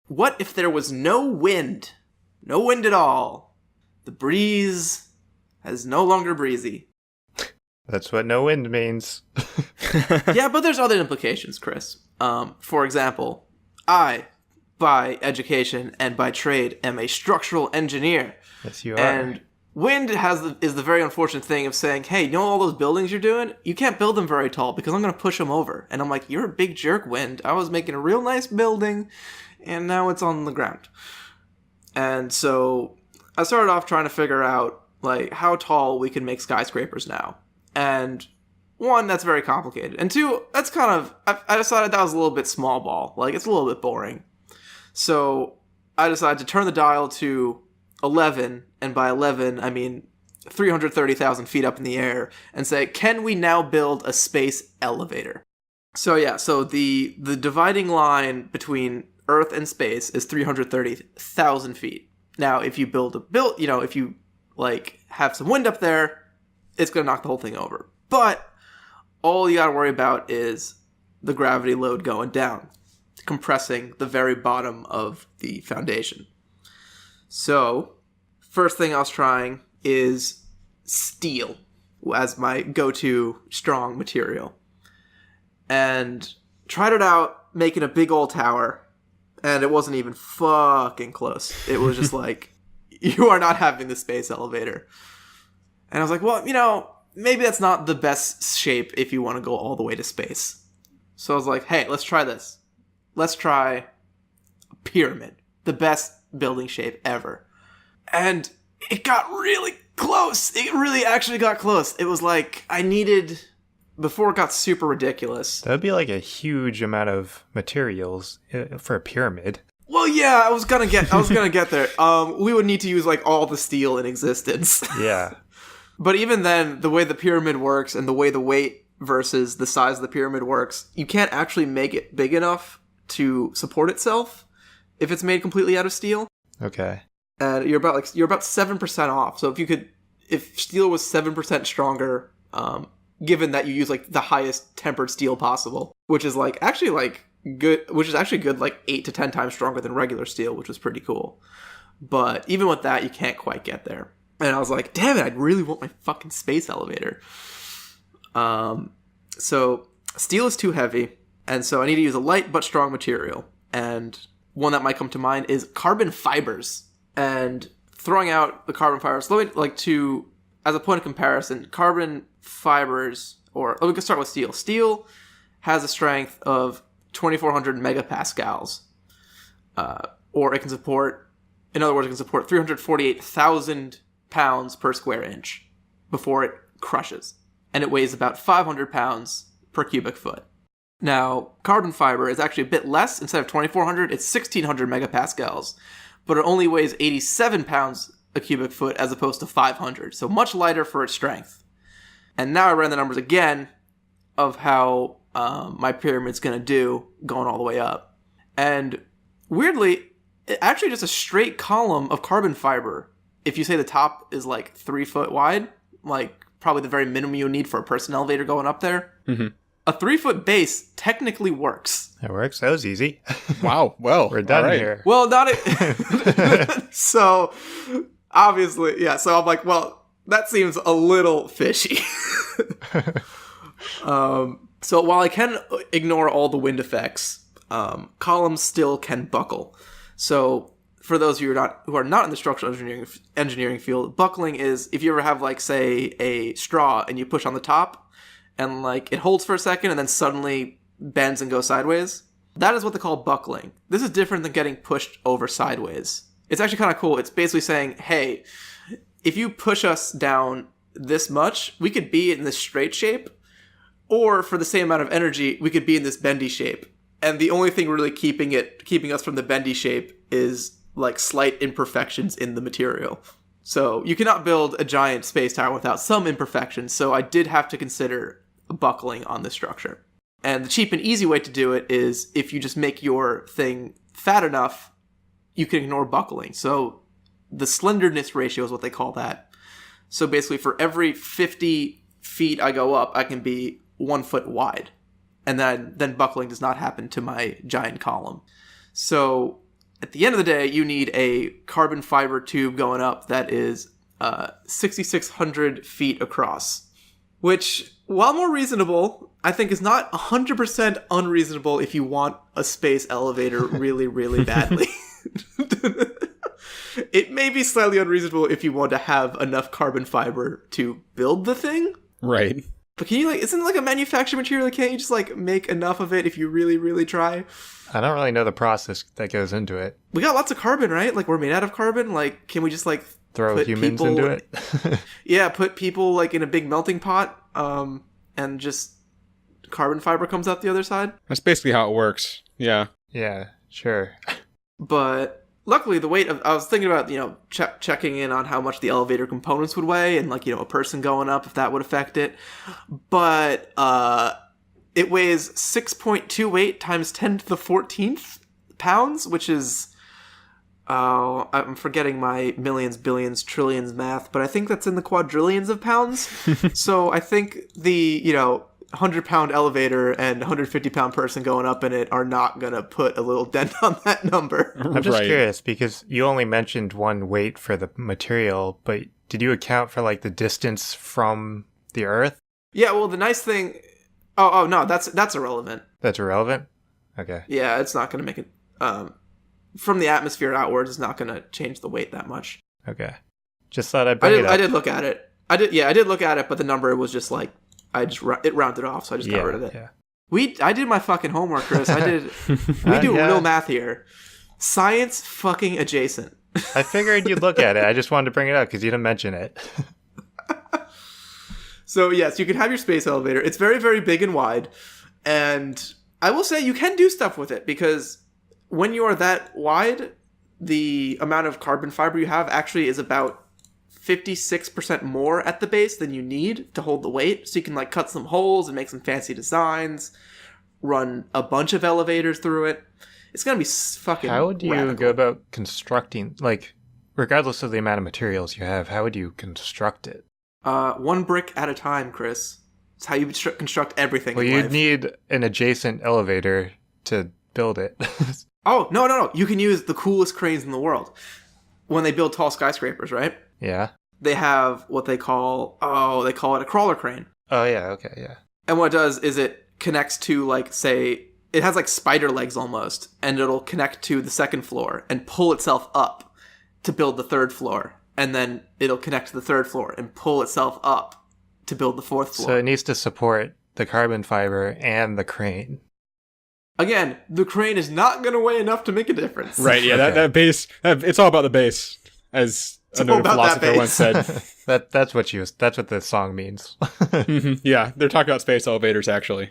what if there was no wind? No wind at all. The breeze is no longer breezy. That's what no wind means. Yeah, but there's other implications, Chris. For example, I, by education and by trade, am a structural engineer. Yes, you are. And wind is the very unfortunate thing of saying, hey, you know all those buildings you're doing? You can't build them very tall because I'm going to push them over. And I'm like, you're a big jerk, wind. I was making a real nice building, and now it's on the ground. And so I started off trying to figure out like how tall we can make skyscrapers now. And one, that's very complicated. And two, that's kind of, I decided that was a little bit small ball. Like, it's a little bit boring. So I decided to turn the dial to 11, and by 11, I mean 330,000 feet up in the air, and say, can we now build a space elevator? So yeah, so the dividing line between Earth and space is 330,000 feet. Now, if you if you, like, have some wind up there, it's going to knock the whole thing over. But all you got to worry about is the gravity load going down, compressing the very bottom of the foundation. So, first thing I was trying is steel as my go-to strong material. And tried it out making a big old tower, and it wasn't even fucking close. It was just like, you are not having the space elevator. And I was like, well, maybe that's not the best shape if you want to go all the way to space. So I was like, hey, let's try this. Let's try a pyramid. The best building shape ever. And it got really close. It really actually got close. It was like I needed, before it got super ridiculous. That would be like a huge amount of materials for a pyramid. Well, yeah, I was gonna get there. We would need to use like all the steel in existence. Yeah. But even then, the way the pyramid works and the way the weight versus the size of the pyramid works, you can't actually make it big enough to support itself if it's made completely out of steel. Okay. And you're about 7% off. So if steel was 7% stronger, given that you use like the highest tempered steel possible, which is actually good, like 8 to 10 times stronger than regular steel, which was pretty cool. But even with that, you can't quite get there. And I was like, damn it, I really want my fucking space elevator. So steel is too heavy, and so I need to use a light but strong material. And one that might come to mind is carbon fibers. And throwing out the carbon fibers, as a point of comparison, carbon fibers, we can start with steel. Steel has a strength of 2,400 megapascals, or it can support 348,000 pounds per square inch before it crushes. And it weighs about 500 pounds per cubic foot. Now, carbon fiber is actually a bit less. Instead of 2,400, it's 1,600 megapascals. But it only weighs 87 pounds a cubic foot as opposed to 500. So much lighter for its strength. And now I ran the numbers again of how my pyramid's going to do going all the way up. And weirdly, actually just a straight column of carbon fiber, if you say the top is like 3 foot wide, like probably the very minimum you need for a person elevator going up there, a 3-foot base technically works. That works. That was easy. Wow. Well, we're done here. Well, not it. So, obviously, yeah. So I'm like, well, that seems a little fishy. So while I can ignore all the wind effects, columns still can buckle. So for those of you who are not in the structural engineering field, buckling is if you ever have, like, say, a straw and you push on the top and, like, it holds for a second and then suddenly bends and goes sideways. That is what they call buckling. This is different than getting pushed over sideways. It's actually kind of cool. It's basically saying, hey, if you push us down this much, we could be in this straight shape, or for the same amount of energy, we could be in this bendy shape. And the only thing really keeping us from the bendy shape is, like, slight imperfections in the material. So you cannot build a giant space tower without some imperfections, so I did have to consider buckling on this structure. And the cheap and easy way to do it is if you just make your thing fat enough, you can ignore buckling. So the slenderness ratio is what they call that. So basically for every 50 feet I go up, I can be 1 foot wide. And then buckling does not happen to my giant column. So at the end of the day, you need a carbon fiber tube going up that is 6,600 feet across, which, while more reasonable, I think is not 100% unreasonable if you want a space elevator really, really badly. It may be slightly unreasonable if you want to have enough carbon fiber to build the thing. Right. But can you, isn't it like a manufactured material? Can't you just, make enough of it if you really, really try? I don't really know the process that goes into it. We got lots of carbon, right? We're made out of carbon. Can we just, throw put humans people, into it? Yeah, put people, in a big melting pot, and just carbon fiber comes out the other side? That's basically how it works. Yeah. Yeah, sure. But luckily, the weight of... I was thinking about, checking in on how much the elevator components would weigh and, a person going up, if that would affect it. But, it weighs 6.28 times 10 to the 14th pounds, which is... I'm forgetting my millions, billions, trillions math, but I think that's in the quadrillions of pounds. So I think the, 100-pound elevator and 150-pound person going up in it are not going to put a little dent on that number. I'm just curious, because you only mentioned one weight for the material, but did you account for, the distance from the Earth? Yeah, well, the nice thing... Oh, no, that's irrelevant. That's irrelevant? Okay. Yeah, it's not going to make it... from the atmosphere outwards, it's not going to change the weight that much. Okay. Just thought I'd bring it up. I did look at it. I did look at it, but the number was just it rounded off, so I just got rid of it. Yeah. I did my fucking homework, Chris. We do real math here. Science fucking adjacent. I figured you'd look at it. I just wanted to bring it up because you didn't mention it. So yes, you can have your space elevator. It's very, very big and wide. And I will say you can do stuff with it because when you are that wide, the amount of carbon fiber you have actually is about 56% more at the base than you need to hold the weight. So you can cut some holes and make some fancy designs, run a bunch of elevators through it. It's going to be fucking How would you radical. go about constructing, regardless of the amount of materials you have, how would you construct it? One brick at a time, Chris. It's how you construct everything Well, in you'd life. need an adjacent elevator to build it. Oh, no. You can use the coolest cranes in the world. When they build tall skyscrapers, right? Yeah. They have what they call it a crawler crane. Oh, yeah, okay, yeah. And what it does is it connects to, say, it has spider legs almost, and it'll connect to the second floor and pull itself up to build the third floor. And then it'll connect to the third floor and pull itself up to build the fourth floor. So it needs to support the carbon fiber and the crane. Again, the crane is not going to weigh enough to make a difference. Right, yeah, Okay. that base, it's all about the base, as another philosopher once said. That's what the song means. Yeah, they're talking about space elevators, actually.